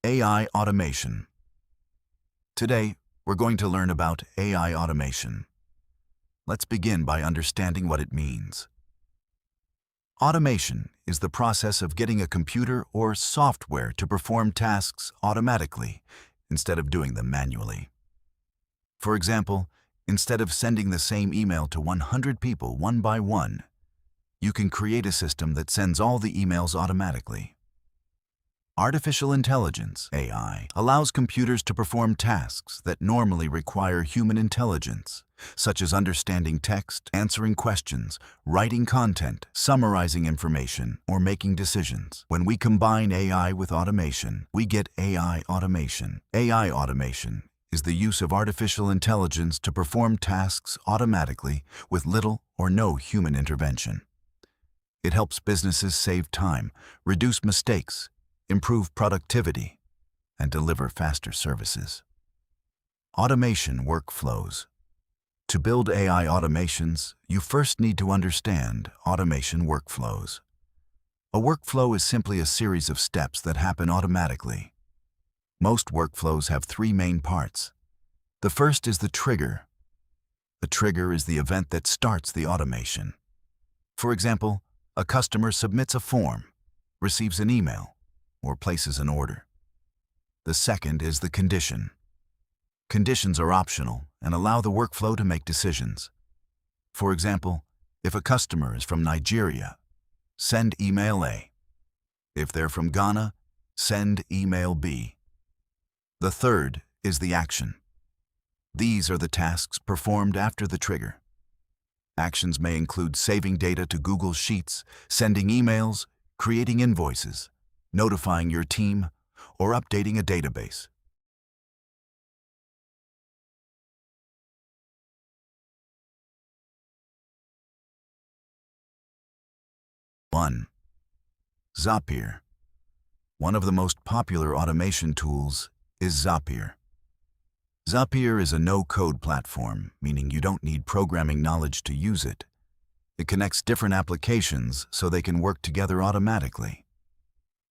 AI automation. Today, we're going to learn about AI automation. Let's begin by understanding what it means. Automation is the process of getting a computer or software to perform tasks automatically instead of doing them manually. For example, instead of sending the same email to 100 people one by one, you can create a system that sends all the emails automatically. Artificial intelligence, AI, allows computers to perform tasks that normally require human intelligence, such as understanding text, answering questions, writing content, summarizing information, or making decisions. When we combine AI with automation, we get AI automation. AI automation is the use of artificial intelligence to perform tasks automatically with little or no human intervention. It helps businesses save time, reduce mistakes, improve productivity, and deliver faster services. Automation workflows. To build AI automations, you first need to understand automation workflows. A workflow is simply a series of steps that happen automatically. Most workflows have three main parts. The first is the trigger. The trigger is the event that starts the automation. For example, a customer submits a form, receives an email, or places an order. The second is the condition. Conditions are optional and allow the workflow to make decisions. For example, if a customer is from Nigeria, send email A. If they're from Ghana, send email B. The third is the action. These are the tasks performed after the trigger. Actions may include saving data to Google Sheets, sending emails, creating invoices, notifying your team, or updating a database. One. Zapier. One of the most popular automation tools is Zapier. Zapier is a no-code platform, meaning you don't need programming knowledge to use it. It connects different applications so they can work together automatically.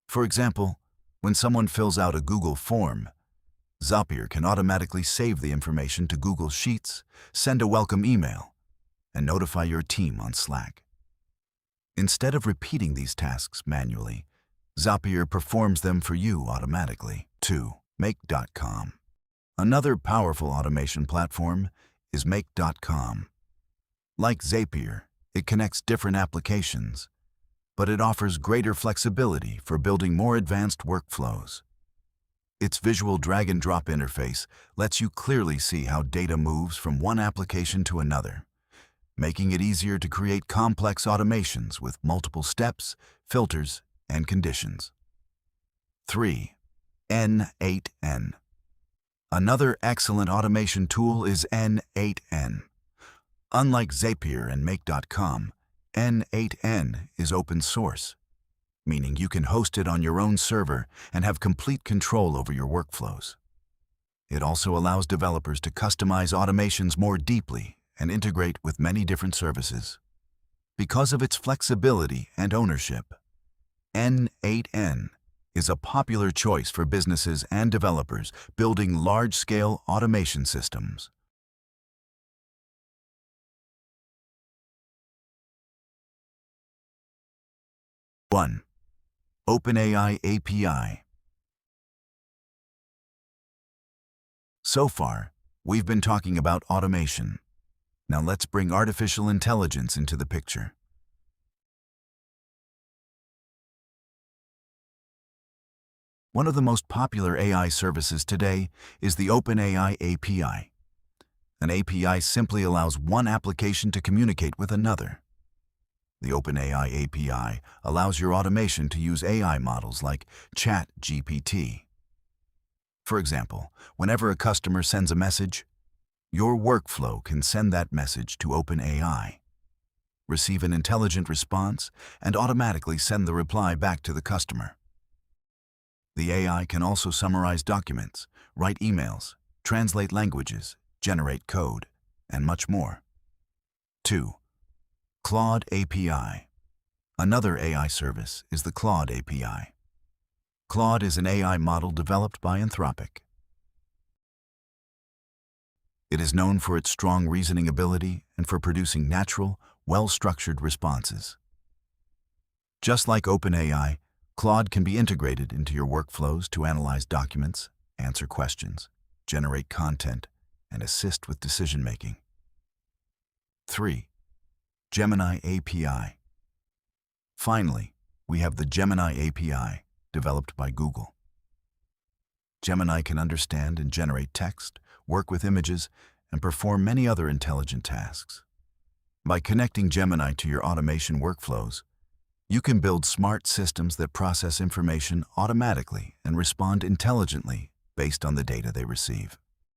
For example, when someone fills out a Google form, Zapier can automatically save the information to Google Sheets, send a welcome email, and notify your team on Slack. Instead of repeating these tasks manually, Zapier performs them for you automatically. 2. Make.com. Another powerful automation platform is Make.com. Like Zapier, it connects different applications, but it offers greater flexibility for building more advanced workflows. Its visual drag-and-drop interface lets you clearly see how data moves from one application to another, making it easier to create complex automations with multiple steps, filters, and conditions. 3. N8N. Another excellent automation tool is N8N. Unlike Zapier and Make.com, N8N is open source, meaning you can host it on your own server and have complete control over your workflows. It also allows developers to customize automations more deeply and integrate with many different services. Because of its flexibility and ownership, N8N is a popular choice for businesses and developers building large-scale automation systems. 1. OpenAI API. So far, we've been talking about automation. Now let's bring artificial intelligence into the picture. One of the most popular AI services today is the OpenAI API. An API simply allows one application to communicate with another. The OpenAI API allows your automation to use AI models like ChatGPT. For example, whenever a customer sends a message, your workflow can send that message to OpenAI, receive an intelligent response, and automatically send the reply back to the customer. The AI can also summarize documents, write emails, translate languages, generate code, and much more. 2. Claude API. Another AI service is the Claude API. Claude is an AI model developed by Anthropic. It is known for its strong reasoning ability and for producing natural, well-structured responses. Just like OpenAI, Claude can be integrated into your workflows to analyze documents, answer questions, generate content, and assist with decision-making. 3. Gemini API. Finally, we have the Gemini API, developed by Google. Gemini can understand and generate text, work with images, and perform many other intelligent tasks. By connecting Gemini to your automation workflows, you can build smart systems that process information automatically and respond intelligently based on the data they receive.